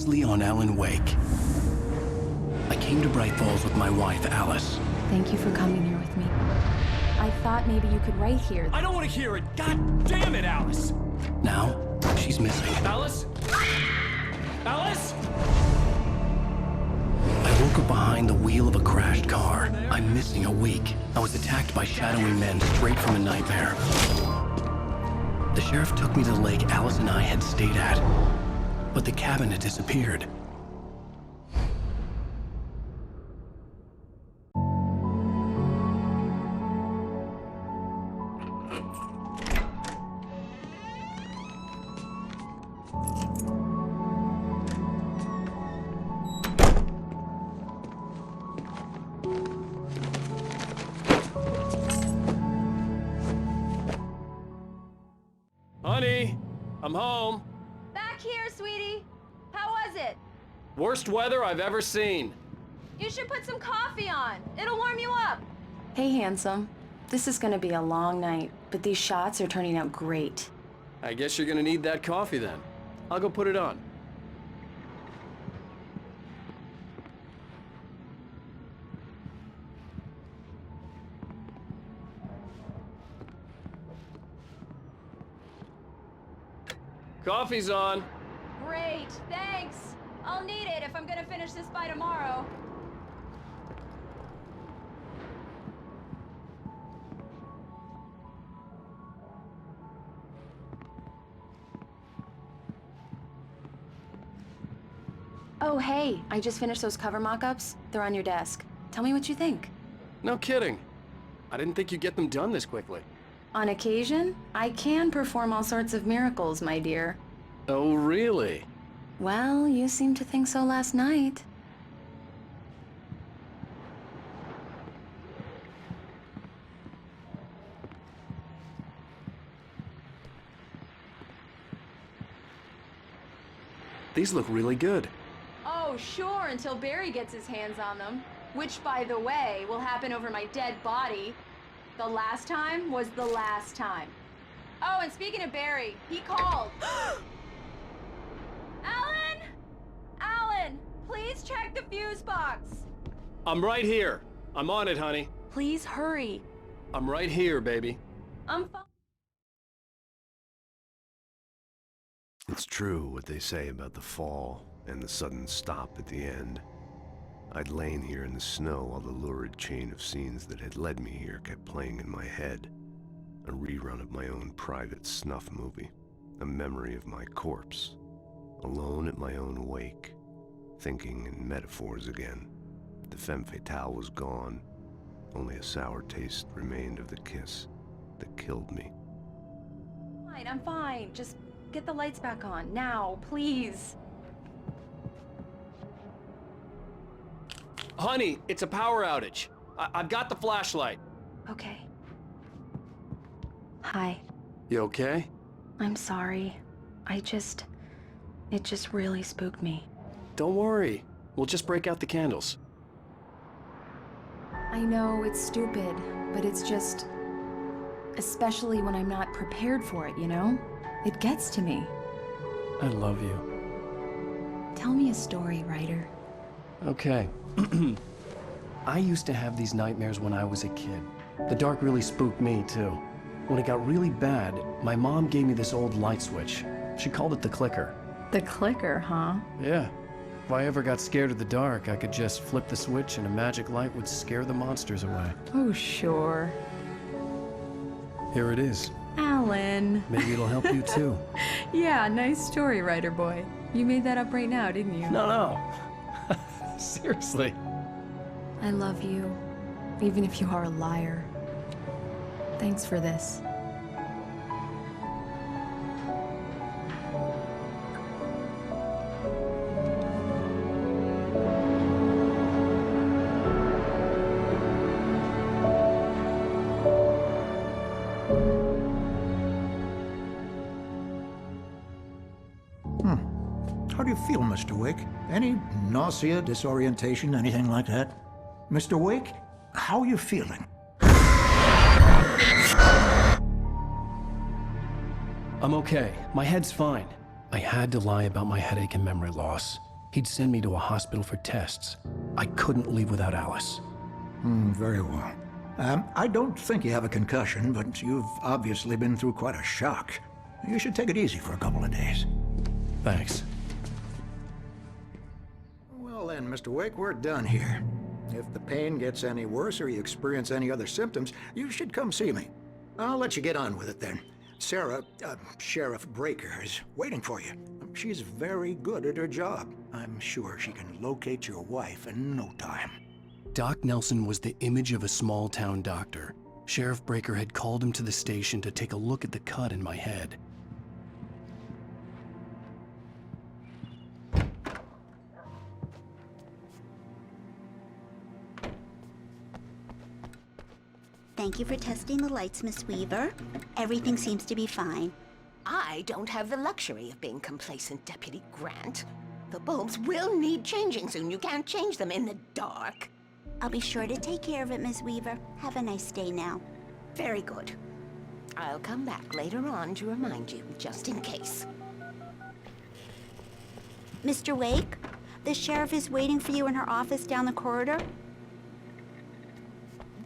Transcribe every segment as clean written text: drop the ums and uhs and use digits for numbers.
Previously on Alan Wake. I came to Braight-Fålls with my wife, Alice. Thank you for coming here with me. I thought maybe you could write here. I don't want to hear it! God damn it, Alice! Now, she's missing. Alice? Alice? I woke up behind the wheel of a crashed car. I'm missing a week. I was attacked by shadowy men straight from a nightmare. The sheriff took me to the lake Alice and I had stayed at, but the cabin had disappeared. Honey, I'm home. Back here, sweetie. How was it? Worst weather I've ever seen. You should put some coffee on. It'll warm you up. Hey, handsome. This is gonna be a long night, but these shots are turning out great. I guess you're gonna need that coffee then. I'll go put it on. Coffee's on. Great, thanks. I'll need it if I'm gonna finish this by tomorrow. Oh, hey, I just finished those cover mock-ups. They're on your desk. Tell me what you think. No kidding. I didn't think you'd get them done this quickly. On occasion, I can perform all sorts of miracles, my dear. Oh, really? Well, you seemed to think so last night. These look really good. Oh, sure, until Barry gets his hands on them. Which, by the way, will happen over my dead body. The last time was the last time. Oh, and speaking of Barry, he called. Alan! Alan, please check the fuse box. I'm right here. I'm on it, honey. Please hurry. I'm right here, baby. I'm fine. It's true what they say about the fall and the sudden stop at the end. I'd lain here in the snow while the lurid chain of scenes that had led me here kept playing in my head. A rerun of my own private snuff movie. A memory of my corpse. Alone at my own wake. Thinking in metaphors again. The femme fatale was gone. Only a sour taste remained of the kiss that killed me. I'm fine. Just get the lights back on. Now, please. Honey, it's a power outage. I've got the flashlight. Okay. Hi. You okay? I'm sorry. It just really spooked me. Don't worry. We'll just break out the candles. I know it's stupid, but it's just... especially when I'm not prepared for it, you know? It gets to me. I love you. Tell me a story, writer. Okay. I used to have these nightmares when I was a kid. The dark really spooked me, too. When it got really bad, my mom gave me this old light switch. She called it the clicker. The clicker, huh? Yeah. If I ever got scared of the dark, I could just flip the switch and a magic light would scare the monsters away. Oh, sure. Here it is. Alan. Maybe it'll help you, too. Yeah, nice story, writer boy. You made that up right now, didn't you? No. Seriously. I love you, even if you are a liar. Thanks for this. How do you feel, Mr. Wake? Any nausea, disorientation, anything like that? Mr. Wake, how are you feeling? I'm okay. My head's fine. I had to lie about my headache and memory loss. He'd send me to a hospital for tests. I couldn't leave without Alice. Very well. I don't think you have a concussion, but you've obviously been through quite a shock. You should take it easy for a couple of days. Thanks. Well then, Mr. Wake, we're done here. If the pain gets any worse or you experience any other symptoms, you should come see me. I'll let you get on with it then. Sarah, Sheriff Breaker, is waiting for you. She's very good at her job. I'm sure she can locate your wife in no time. Doc Nelson was the image of a small-town doctor. Sheriff Breaker had called him to the station to take a look at the cut in my head. Thank you for testing the lights, Miss Weaver. Everything seems to be fine. I don't have the luxury of being complacent, Deputy Grant. The bulbs will need changing soon. You can't change them in the dark. I'll be sure to take care of it, Miss Weaver. Have a nice day now. Very good. I'll come back later on to remind you, just in case. Mr. Wake, the sheriff is waiting for you in her office down the corridor.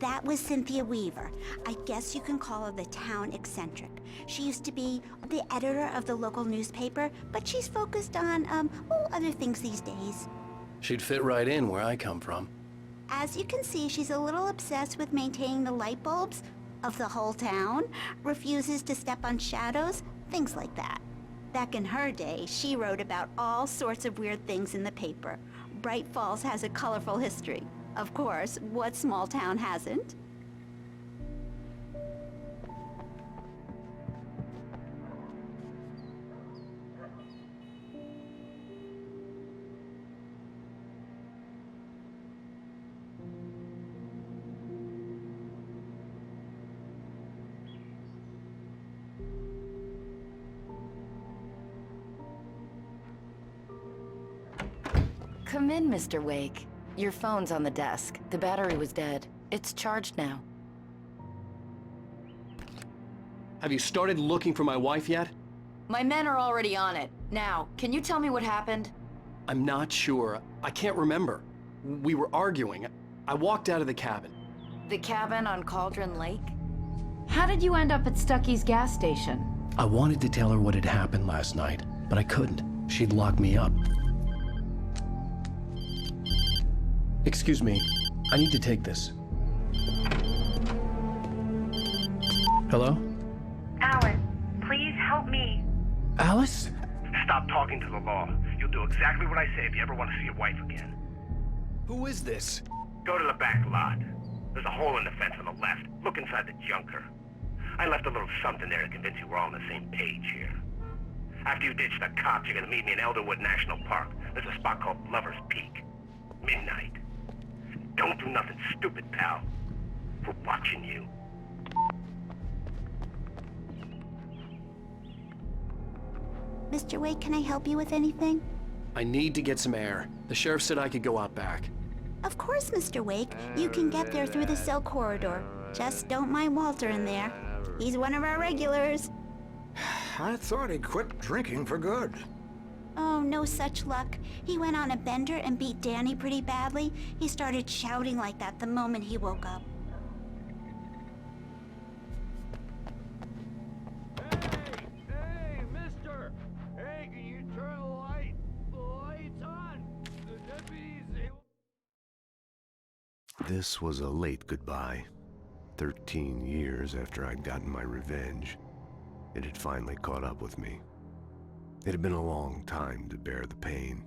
That was Cynthia Weaver. I guess you can call her the town eccentric. She used to be the editor of the local newspaper, but she's focused on, other things these days. She'd fit right in where I come from. As you can see, she's a little obsessed with maintaining the light bulbs of the whole town, refuses to step on shadows, things like that. Back in her day, she wrote about all sorts of weird things in the paper. Braight-Fолls has a colorful history. Of course, what small town hasn't? Come in, Mr. Wake. Your phone's on the desk. The battery was dead. It's charged now. Have you started looking for my wife yet? My men are already on it. Now, can you tell me what happened? I'm not sure. I can't remember. We were arguing. I walked out of the cabin. The cabin on Cauldron Lake? How did you end up at Stucky's gas station? I wanted to tell her what had happened last night, but I couldn't. She'd lock me up. Excuse me, I need to take this. Hello? Alan, please help me. Alice? Stop talking to the law. You'll do exactly what I say if you ever want to see your wife again. Who is this? Go to the back lot. There's a hole in the fence on the left. Look inside the junker. I left a little something there to convince you we're all on the same page here. After you ditch the cops, you're gonna meet me in Elderwood National Park. There's a spot called Lover's Peak. Midnight. Don't do nothing stupid, pal. We're watching you. Mr. Wake, can I help you with anything? I need to get some air. The sheriff said I could go out back. Of course, Mr. Wake. You can get there through the cell corridor. Just don't mind Walter in there. He's one of our regulars. I thought he'd quit drinking for good. Oh, no such luck. He went on a bender and beat Danny pretty badly. He started shouting like that the moment he woke up. Hey, mister! Hey, can you turn the lights on? The deputies... This was a late goodbye. 13 years after I'd gotten my revenge, it had finally caught up with me. It had been a long time to bear the pain.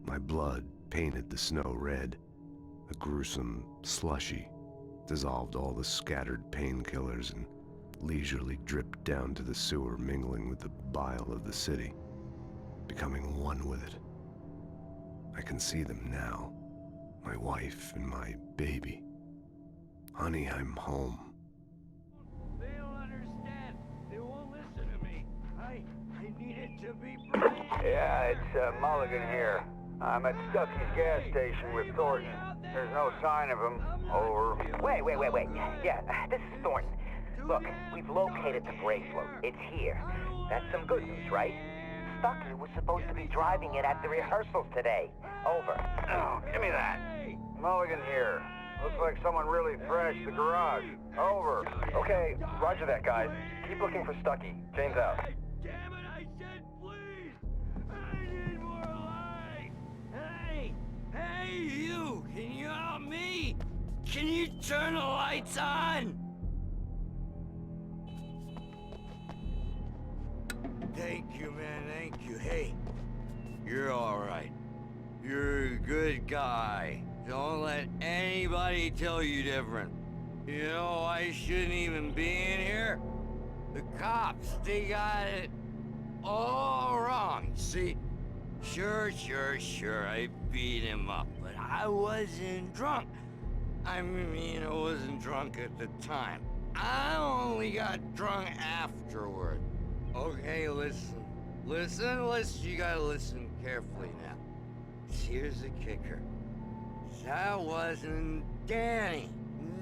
My blood painted the snow red. A gruesome slushy dissolved all the scattered painkillers and leisurely dripped down to the sewer, mingling with the bile of the city, becoming one with it. I can see them now, my wife and my baby. Honey, I'm home. They don't understand. They won't listen to me. I need it to be brave. Yeah, it's Mulligan here. I'm at Stucky's gas station with Thornton. There's no sign of him. Over. Wait. Yeah, this is Thornton. Look, we've located the bracelet. It's here. That's some good news, right? Stucky was supposed to be driving it at the rehearsals today. Over. Oh, give me that. Mulligan here. Looks like someone really thrashed the garage. Over. Okay, roger that, guys. Keep looking for Stucky. Jane's out. Damn it, I said please! I need more light! Hey, you! Can you help me? Can you turn the lights on? Thank you, man, thank you. Hey, you're alright. You're a good guy. Don't let anybody tell you different. You know, I shouldn't even be in here. The cops, they got it all wrong. See, sure, I beat him up, but I wasn't drunk. I mean, I wasn't drunk at the time. I only got drunk afterward. Okay, listen, you gotta listen carefully now. Here's the kicker. That wasn't Danny.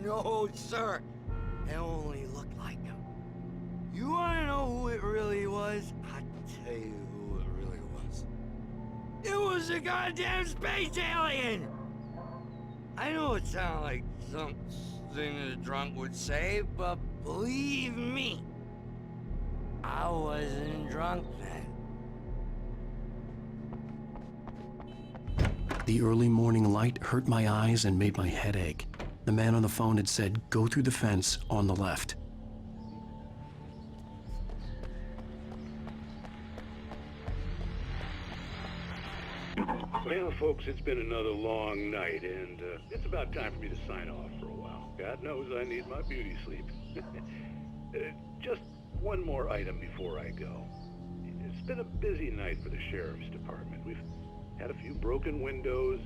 No, sir. It only looked like him. You wanna know who it really was? I'll tell you who it really was. It was a goddamn space alien! I know it sounds like something that a drunk would say, but believe me, I wasn't drunk then. The early morning light hurt my eyes and made my head ache. The man on the phone had said, go through the fence on the left. Well, folks, it's been another long night, and it's about time for me to sign off for a while. God knows I need my beauty sleep. Just one more item before I go. It's been a busy night for the Sheriff's Department. We've had a few broken windows,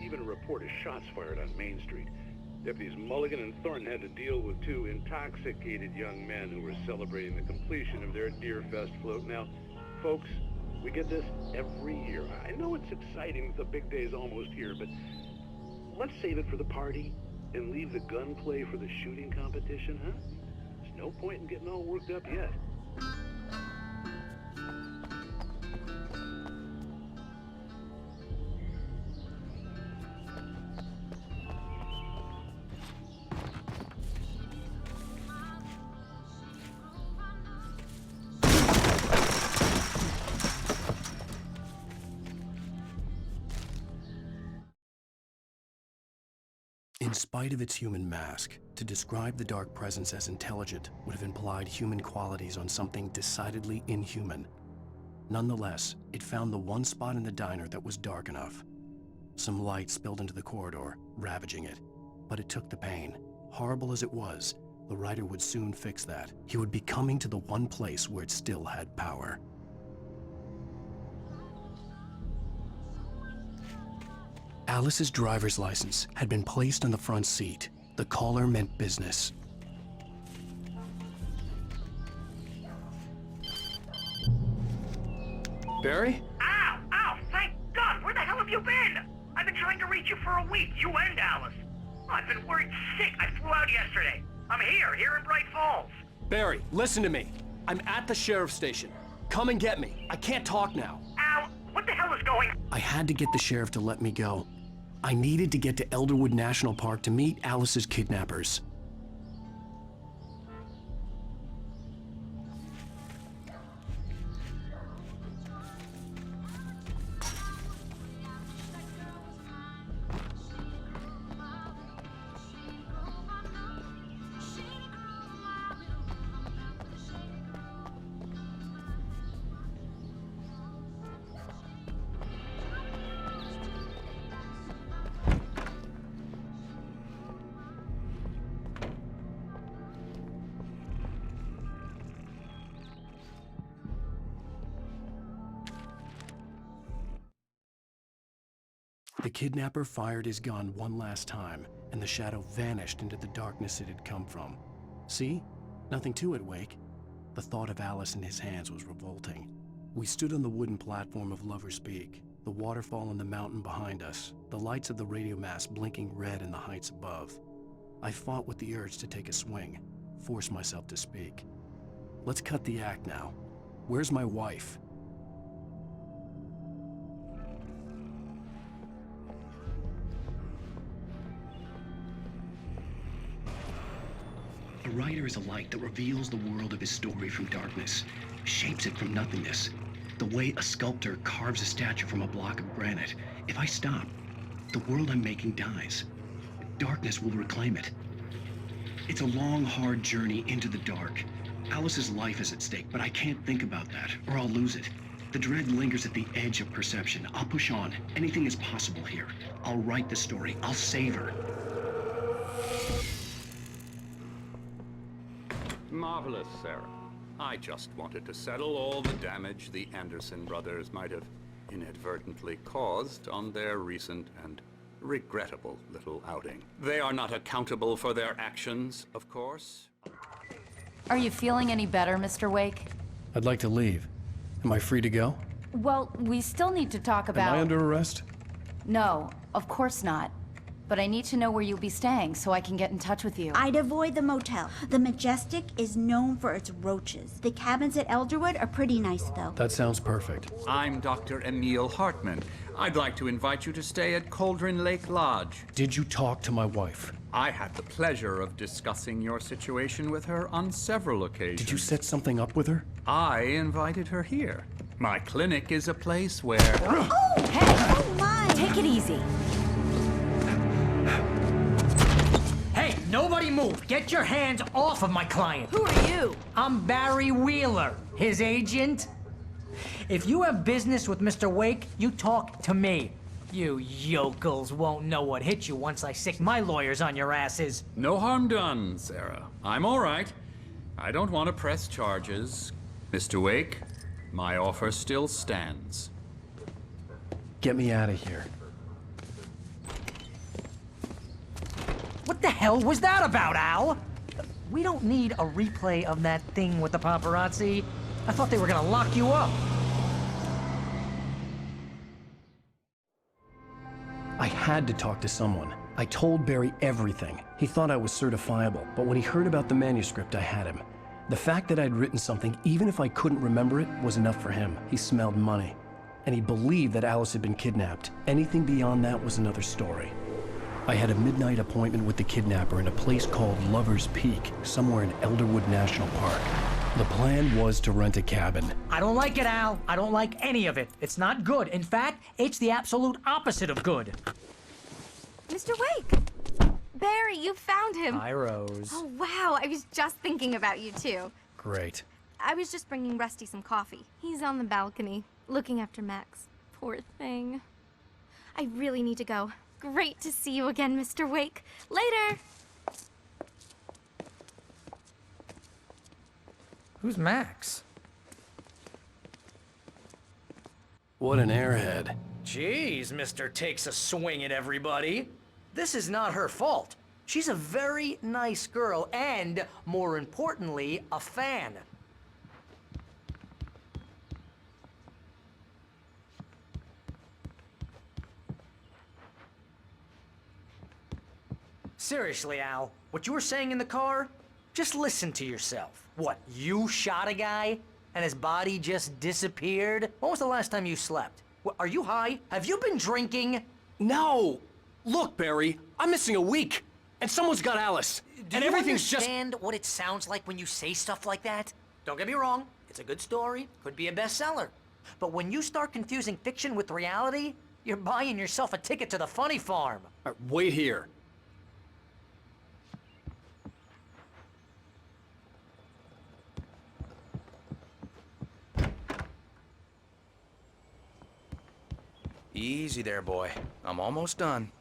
even a report of shots fired on Main Street. Deputies Mulligan and Thornton had to deal with two intoxicated young men who were celebrating the completion of their Deer Fest float. Now, folks, we get this every year. I know it's exciting, the big day's almost here, but let's save it for the party and leave the gunplay for the shooting competition, huh? There's no point in getting all worked up yet. In spite of its human mask, to describe the dark presence as intelligent would have implied human qualities on something decidedly inhuman. Nonetheless, it found the one spot in the diner that was dark enough. Some light spilled into the corridor, ravaging it. But it took the pain. Horrible as it was, the writer would soon fix that. He would be coming to the one place where it still had power. Alice's driver's license had been placed on the front seat. The caller meant business. Barry? Ow! Ow! Thank God! Where the hell have you been? I've been trying to reach you for a week, you and Alice. I've been worried sick. I flew out yesterday. I'm here in Braight-Fallz. Barry, listen to me. I'm at the sheriff's station. Come and get me. I can't talk now. Ow! What the hell is going on? I had to get the sheriff to let me go. I needed to get to Elderwood National Park to meet Alice's kidnappers. The kidnapper fired his gun one last time, and the shadow vanished into the darkness it had come from. See? Nothing to it, Wake. The thought of Alice in his hands was revolting. We stood on the wooden platform of Lover's Peak, the waterfall on the mountain behind us, the lights of the radio mast blinking red in the heights above. I fought with the urge to take a swing, force myself to speak. Let's cut the act now. Where's my wife? writer is a light that reveals the world of his story from darkness, shapes it from nothingness. The way a sculptor carves a statue from a block of granite. If I stop, the world I'm making dies. Darkness will reclaim it. It's a long, hard journey into the dark. Alice's life is at stake, but I can't think about that, or I'll lose it. The dread lingers at the edge of perception. I'll push on. Anything is possible here. I'll write the story. I'll save her. Marvelous, Sarah. I just wanted to settle all the damage the Anderson brothers might have inadvertently caused on their recent and regrettable little outing. They are not accountable for their actions, of course. Are you feeling any better, Mr. Wake? I'd like to leave. Am I free to go? Well, we still need to talk about... Am I under arrest? No, of course not. But I need to know where you'll be staying so I can get in touch with you. I'd avoid the motel. The Majestic is known for its roaches. The cabins at Elderwood are pretty nice, though. That sounds perfect. I'm Dr. Emil Hartman. I'd like to invite you to stay at Cauldron Lake Lodge. Did you talk to my wife? I had the pleasure of discussing your situation with her on several occasions. Did you set something up with her? I invited her here. My clinic is a place where... Oh! Hey! Oh, my! Take it easy. Hey, nobody move! Get your hands off of my client! Who are you? I'm Barry Wheeler, his agent. If you have business with Mr. Wake, you talk to me. You yokels won't know what hit you once I sick my lawyers on your asses. No harm done, Sarah. I'm all right. I don't want to press charges. Mr. Wake, my offer still stands. Get me out of here. What the hell was that about, Al? We don't need a replay of that thing with the paparazzi. I thought they were gonna lock you up. I had to talk to someone. I told Barry everything. He thought I was certifiable, but when he heard about the manuscript, I had him. The fact that I'd written something, even if I couldn't remember it, was enough for him. He smelled money. And he believed that Alice had been kidnapped. Anything beyond that was another story. I had a midnight appointment with the kidnapper in a place called Lover's Peak, somewhere in Elderwood National Park. The plan was to rent a cabin. I don't like it, Al. I don't like any of it. It's not good. In fact, it's the absolute opposite of good. Mr. Wake! Barry, you found him! Hi, Rose. Oh, wow. I was just thinking about you, too. Great. I was just bringing Rusty some coffee. He's on the balcony, looking after Max. Poor thing. I really need to go. Great to see you again, Mr. Wake. Later! Who's Max? What an airhead. Jeez, Mr. Takes a swing at everybody. This is not her fault. She's a very nice girl and, more importantly, a fan. Seriously, Al, what you were saying in the car? Just listen to yourself. What, you shot a guy and his body just disappeared? When was the last time you slept? What, are you high? Have you been drinking? No! Look, Barry, I'm missing a week, and someone's got Alice. Do you understand what it sounds like when you say stuff like that? Don't get me wrong, it's a good story, could be a bestseller. But when you start confusing fiction with reality, you're buying yourself a ticket to the funny farm. All right, wait here. Easy there, boy. I'm almost done.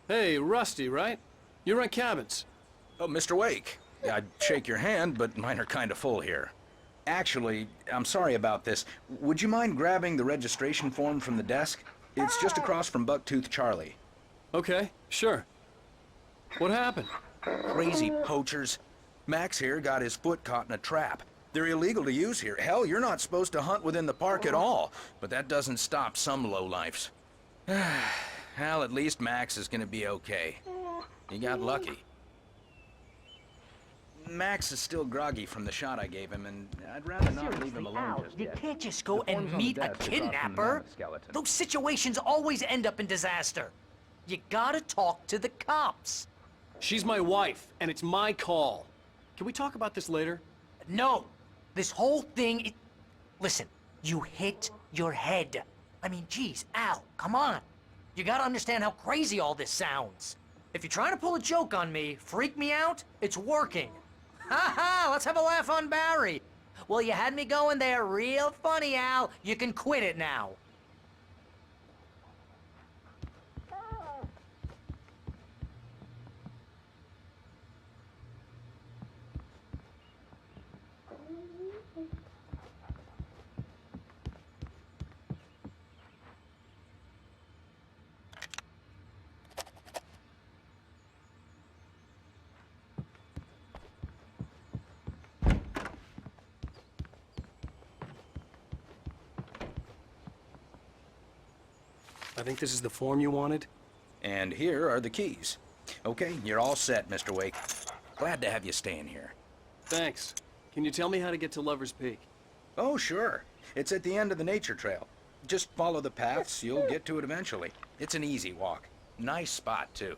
Hey, Rusty, right? You rent cabins. Oh, Mr. Wake. I'd shake your hand, but mine are kind of full here. Actually, I'm sorry about this. Would you mind grabbing the registration form from the desk? It's just across from Bucktooth Charlie. Okay, sure. What happened? Crazy poachers. Max here got his foot caught in a trap. They're illegal to use here. Hell, you're not supposed to hunt within the park at all. But that doesn't stop some lowlifes. Well, at least Max is gonna be okay. He got lucky. Max is still groggy from the shot I gave him, and I'd rather not leave him alone just You yet. can't just go and meet a kidnapper. Those situations always end up in disaster. You gotta talk to the cops. She's my wife, and it's my call. Can we talk about this later? No! This whole thing, Listen, you hit your head. I mean, geez, Al, come on. You gotta understand how crazy all this sounds. If you're trying to pull a joke on me, freak me out, it's working. Ha ha, let's have a laugh on Barry. Well, you had me going there real funny, Al. You can quit it now. I think this is the form you wanted. And here are the keys. Okay, you're all set, Mr. Wake. Glad to have you staying here. Thanks. Can you tell me how to get to Lover's Peak? Oh, sure. It's at the end of the nature trail. Just follow the paths, you'll get to it eventually. It's an easy walk. Nice spot, too.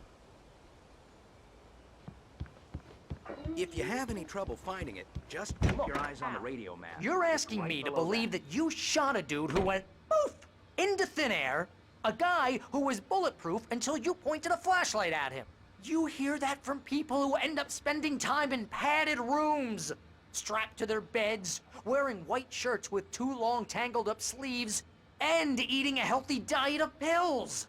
If you have any trouble finding it, just keep your eyes on the radio map. You're asking me to believe that you shot a dude who went poof into thin air, a guy who was bulletproof until you pointed a flashlight at him. You hear that from people who end up spending time in padded rooms, strapped to their beds, wearing white shirts with too long tangled up sleeves, and eating a healthy diet of pills.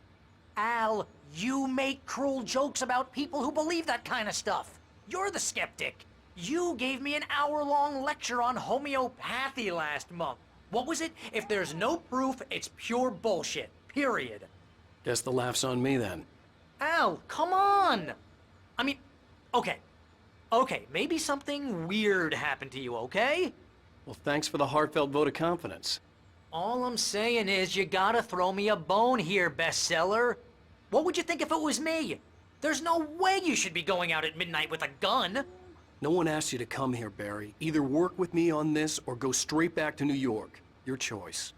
Al, you make cruel jokes about people who believe that kind of stuff. You're the skeptic. You gave me an hour-long lecture on homeopathy last month. What was it? If there's no proof, it's pure bullshit. Period. Guess the laugh's on me then. Al, come on! I mean, okay. Okay, maybe something weird happened to you, okay? Well, thanks for the heartfelt vote of confidence. All I'm saying is you gotta throw me a bone here, bestseller. What would you think if it was me? There's no way you should be going out at midnight with a gun. No one asked you to come here, Barry. Either work with me on this or go straight back to New York. Your choice.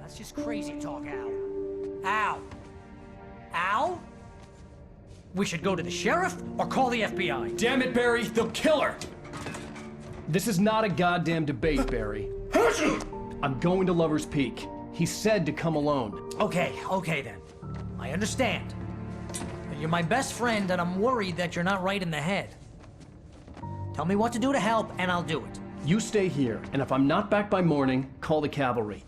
That's just crazy talk, Al. Al? Al? We should go to the sheriff or call the FBI. Damn it, Barry, they'll kill her! This is not a goddamn debate, Barry. I'm going to Lover's Peak. He said to come alone. Okay then. I understand. You're my best friend and I'm worried that you're not right in the head. Tell me what to do to help and I'll do it. You stay here, and if I'm not back by morning, call the cavalry.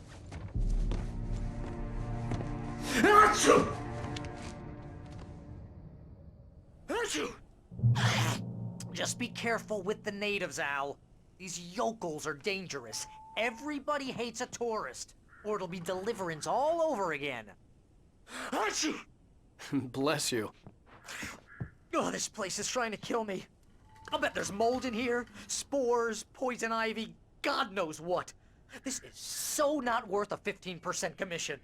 Just be careful with the natives, Al. These yokels are dangerous. Everybody hates a tourist, or it'll be Deliverance all over again. Bless you. Oh, this place is trying to kill me. I'll bet there's mold in here, spores, poison ivy, God knows what. This is so not worth a 15% commission.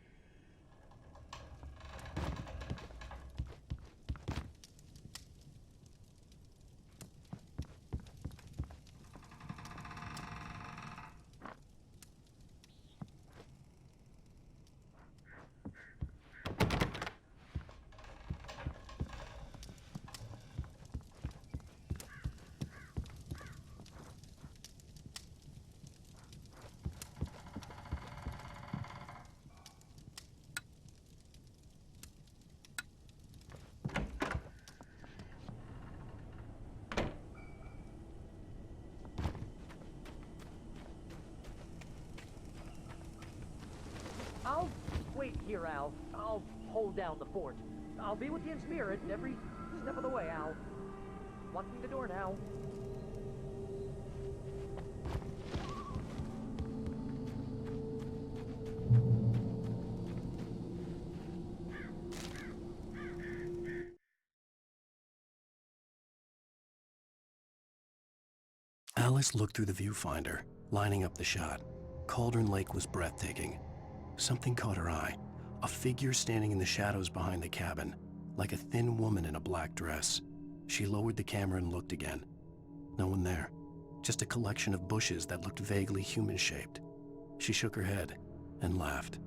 I'll wait here, Al. I'll hold down the fort. I'll be with you in spirit every step of the way, Al. Locking the door now. Alice looked through the viewfinder, lining up the shot. Cauldron Lake was breathtaking. Something caught her eye. A figure standing in the shadows behind the cabin, like a thin woman in a black dress. She lowered the camera and looked again. No one there. Just a collection of bushes that looked vaguely human-shaped. She shook her head and laughed.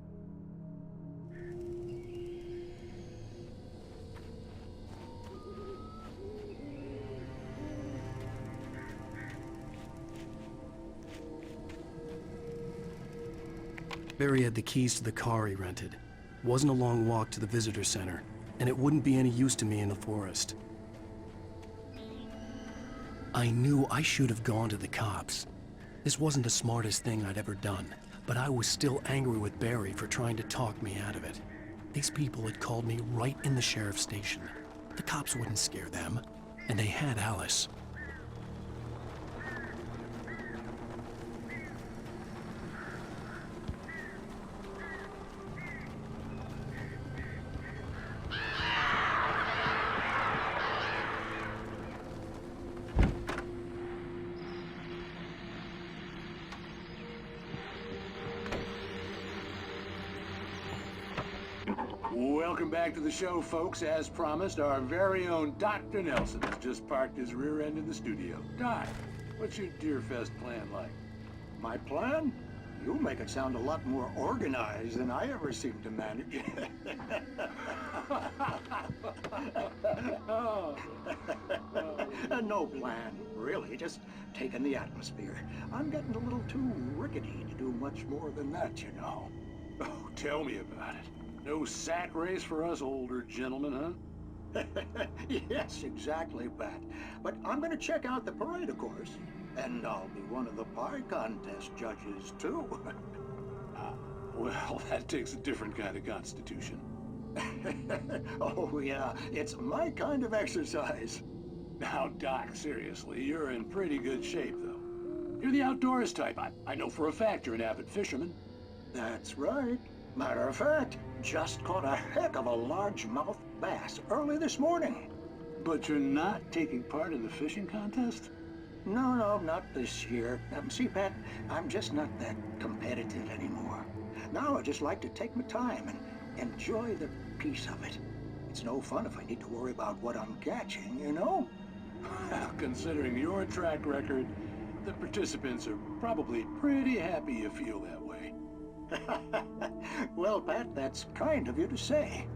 Barry had the keys to the car he rented. Wasn't a long walk to the visitor center, and it wouldn't be any use to me in the forest. I knew I should have gone to the cops. This wasn't the smartest thing I'd ever done, but I was still angry with Barry for trying to talk me out of it. These people had called me right in the sheriff's station. The cops wouldn't scare them, and they had Alice. Welcome back to the show, folks. As promised, our very own Dr. Nelson has just parked his rear end in the studio. Doc, what's your Deerfest plan like? My plan? You make it sound a lot more organized than I ever seem to manage. No plan, really, just taking the atmosphere. I'm getting a little too rickety to do much more than that, you know. Oh, tell me about it. No sack race for us older gentlemen, huh? Yes, exactly, Pat. But I'm gonna check out the parade, of course. And I'll be one of the pie contest judges, too. Well, that takes a different kind of constitution. Oh, yeah, it's my kind of exercise. Now, Doc, seriously, you're in pretty good shape, though. You're the outdoors type. I know for a fact you're an avid fisherman. That's right. Matter of fact, just caught a heck of a largemouth bass early this morning. But you're not taking part in the fishing contest? No, not this year. See, Pat, I'm just not that competitive anymore. Now I just like to take my time and enjoy the peace of it. It's no fun if I need to worry about what I'm catching, you know? Well, considering your track record, the participants are probably pretty happy you feel that way. Well, Pat, that's kind of you to say.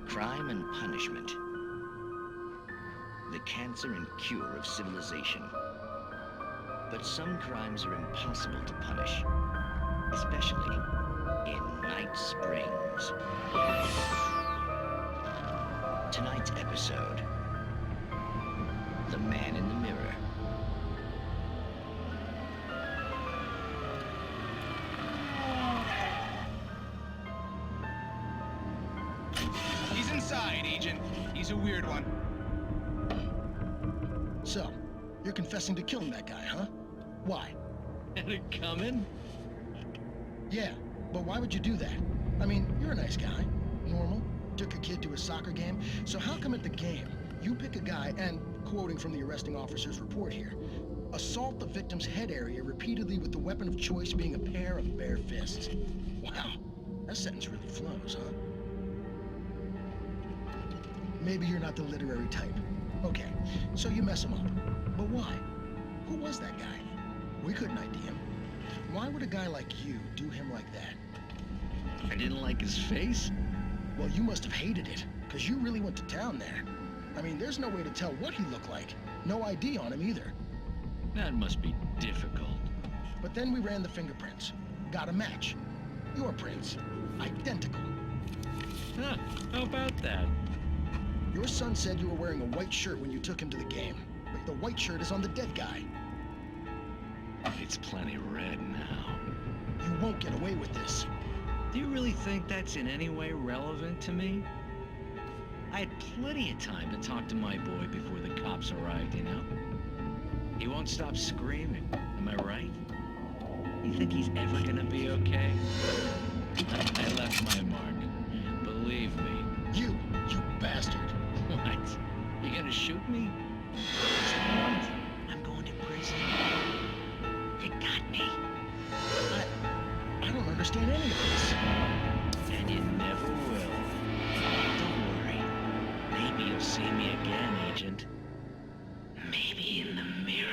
Crime and punishment. The cancer and cure of civilization. But some crimes are impossible to punish, especially in Night Springs. Tonight's episode, The Man in the Mirror. He's inside, Agent. He's a weird one. So, you're confessing to killing that guy, huh? Why? Had it coming? Yeah, but why would you do that? I mean, you're a nice guy. Normal. Took a kid to a soccer game. So how come at the game, you pick a guy and, quoting from the arresting officer's report here, assault the victim's head area repeatedly with the weapon of choice being a pair of bare fists? Wow, that sentence really flows, huh? Maybe you're not the literary type. Okay, so you mess him up. But why? Who was that guy? We couldn't ID him. Why would a guy like you do him like that? I didn't like his face? Well, you must have hated it, because you really went to town there. I mean, there's no way to tell what he looked like. No ID on him either. That must be difficult. But then we ran the fingerprints. Got a match. Your prints. Identical. Huh, how about that? Your son said you were wearing a white shirt when you took him to the game. But the white shirt is on the dead guy. It's plenty red now. You won't get away with this. Do you really think that's in any way relevant to me? I had plenty of time to talk to my boy before the cops arrived, you know? He won't stop screaming, am I right? You think he's ever gonna be okay? I left my mark. Believe me. You bastard. What? You gonna shoot me? What's the point? I'm going to prison. You got me. I don't understand any of this. And you never will. Don't worry. Maybe you'll see me again, Agent. Maybe in the mirror.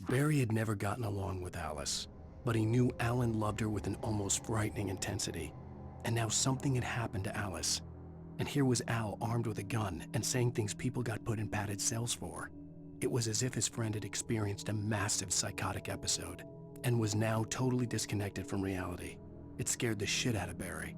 Barry had never gotten along with Alice, but he knew Alan loved her with an almost frightening intensity. And now something had happened to Alice. And here was Al armed with a gun and saying things people got put in padded cells for. It was as if his friend had experienced a massive psychotic episode and was now totally disconnected from reality. It scared the shit out of Barry.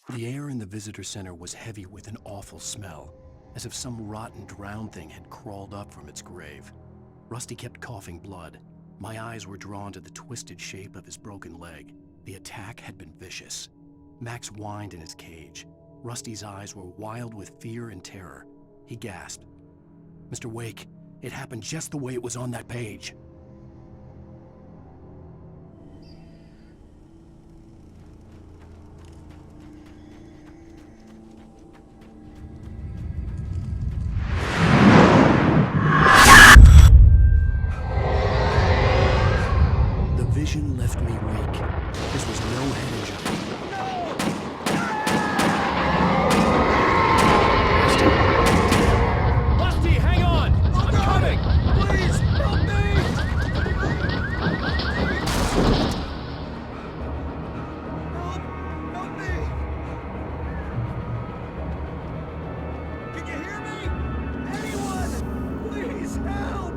The air in the visitor center was heavy with an awful smell, as if some rotten drowned thing had crawled up from its grave. Rusty kept coughing blood. My eyes were drawn to the twisted shape of his broken leg. The attack had been vicious. Max whined in his cage. Rusty's eyes were wild with fear and terror. He gasped. "Mr. Wake, it happened just the way it was on that page." Vision left me weak. This was no head injury. Rusty, hang on! I'm coming! Please, help me! Help me! Can you hear me? Anyone! Please, help!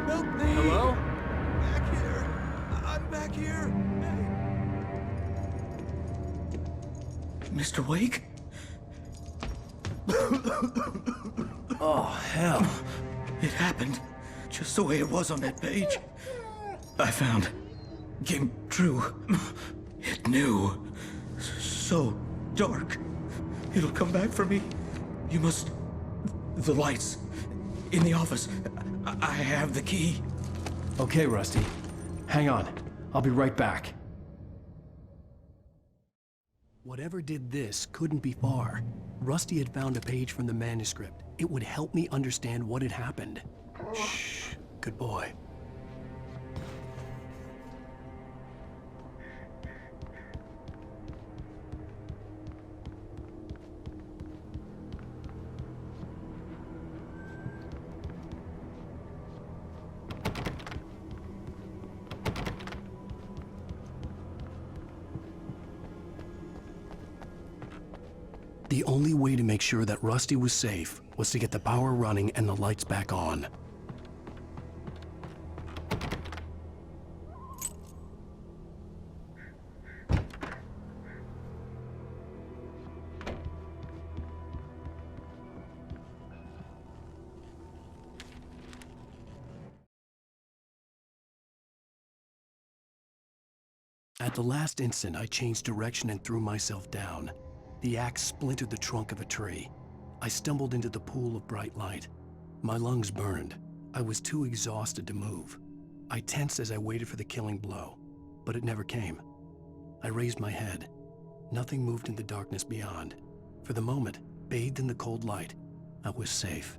Help me! Hello? Back here. Mr. Wake? Oh, hell. It happened just the way it was on that page. I found. Came true. It knew. So dark. It'll come back for me. You must... The lights. In the office. I have the key. Okay, Rusty. Hang on. I'll be right back. Whatever did this couldn't be far. Rusty had found a page from the manuscript. It would help me understand what had happened. Shh. Good boy. only way to make sure that Rusty was safe was to get the power running and the lights back on. At the last instant, I changed direction and threw myself down. The axe splintered the trunk of a tree. I stumbled into the pool of bright light. My lungs burned. I was too exhausted to move. I tensed as I waited for the killing blow, but it never came. I raised my head. Nothing moved in the darkness beyond. For the moment, bathed in the cold light, I was safe.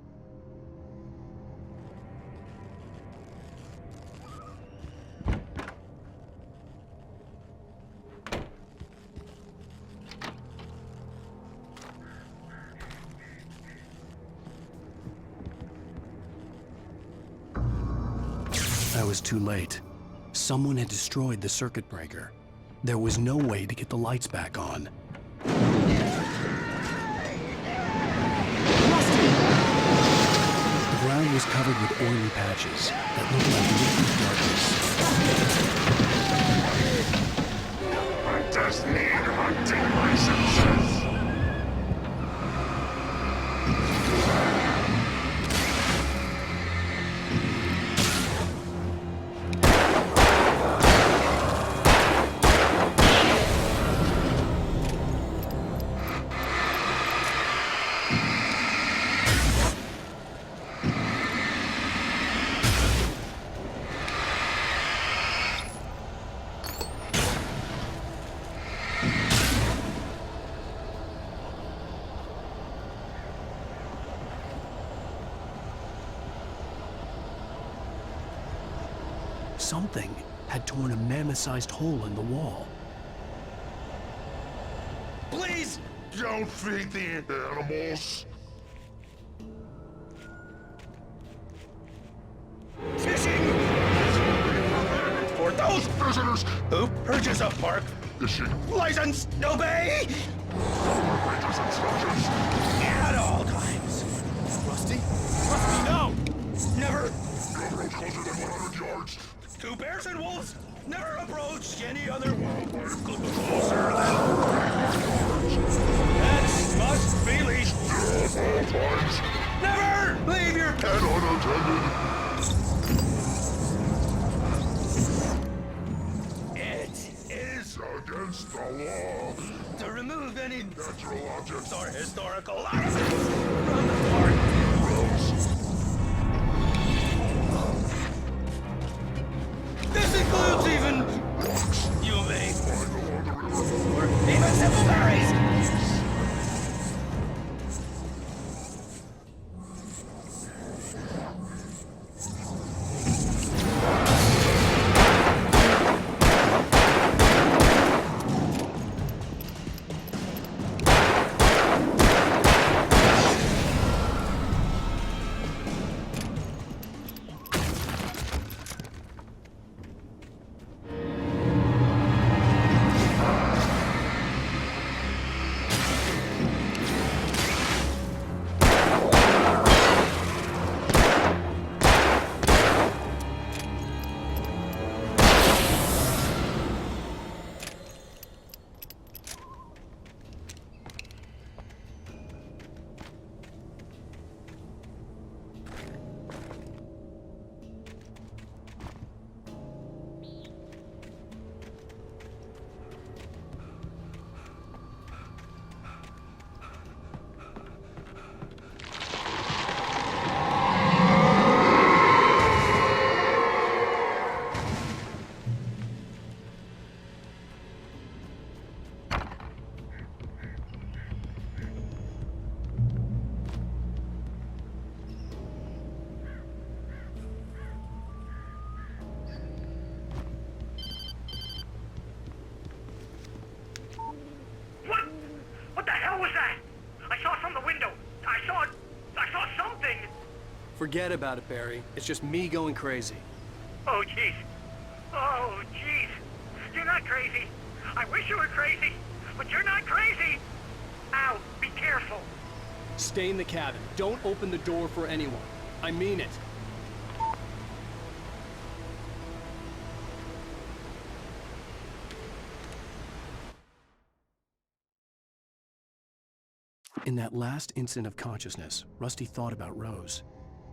I was too late. Someone had destroyed the circuit breaker. There was no way to get the lights back on. The ground was covered with oily patches that looked like liquid darkness. I just need hunting licenses. Something had torn a mammoth-sized hole in the wall. Please! Don't feed the animals! Fishing! For those visitors who purchase a park fishing license, obey! Rangers instructions! At all times. Rusty? Rusty, no! Never! Don't approach closer than 100 yards! To bears and wolves, never approach any other wildlife closer than... Pets must be leashed. At all times. Never leave your pet unattended. It is against the law to remove any natural objects or historical items from the park. This includes even you may or even simple berries. Forget about it, Barry. It's just me going crazy. Oh, jeez. Oh, jeez. You're not crazy. I wish you were crazy, but you're not crazy. Ow, be careful. careful! Stay in the cabin. Don't open the door for anyone. I mean it. In that last instant of consciousness, Rusty thought about Rose.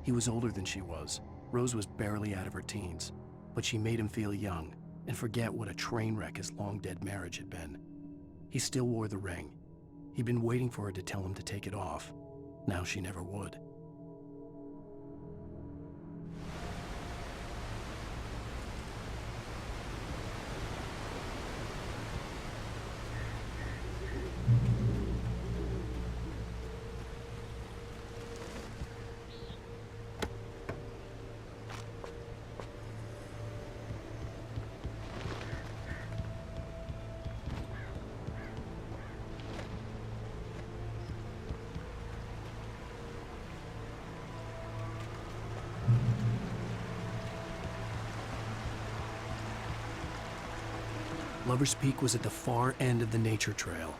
He was older than she was. Rose was barely out of her teens, but she made him feel young and forget what a train wreck his long-dead marriage had been. He still wore the ring. He'd been waiting for her to tell him to take it off. Now she never would. Lover's Peak was at the far end of the nature trail.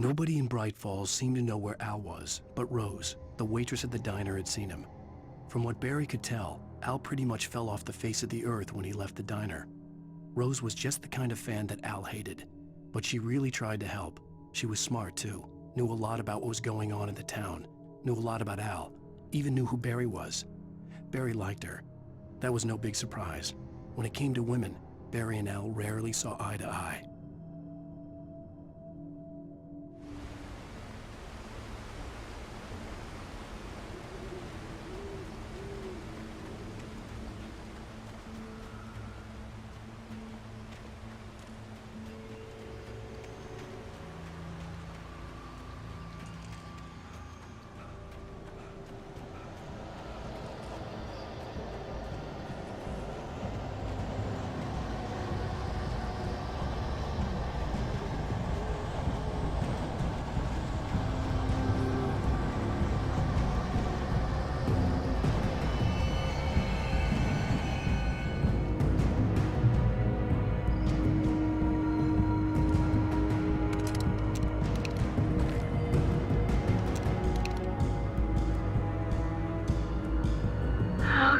Nobody in Braight-Fallz seemed to know where Al was, but Rose, the waitress at the diner, had seen him. From what Barry could tell, Al pretty much fell off the face of the earth when he left the diner. Rose was just the kind of fan that Al hated, but she really tried to help. She was smart too, knew a lot about what was going on in the town, knew a lot about Al, even knew who Barry was. Barry liked her. That was no big surprise. When it came to women, Barry and Al rarely saw eye to eye.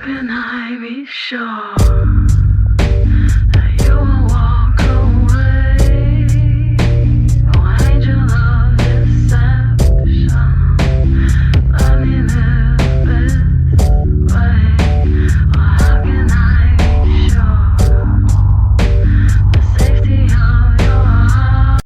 can I be sure?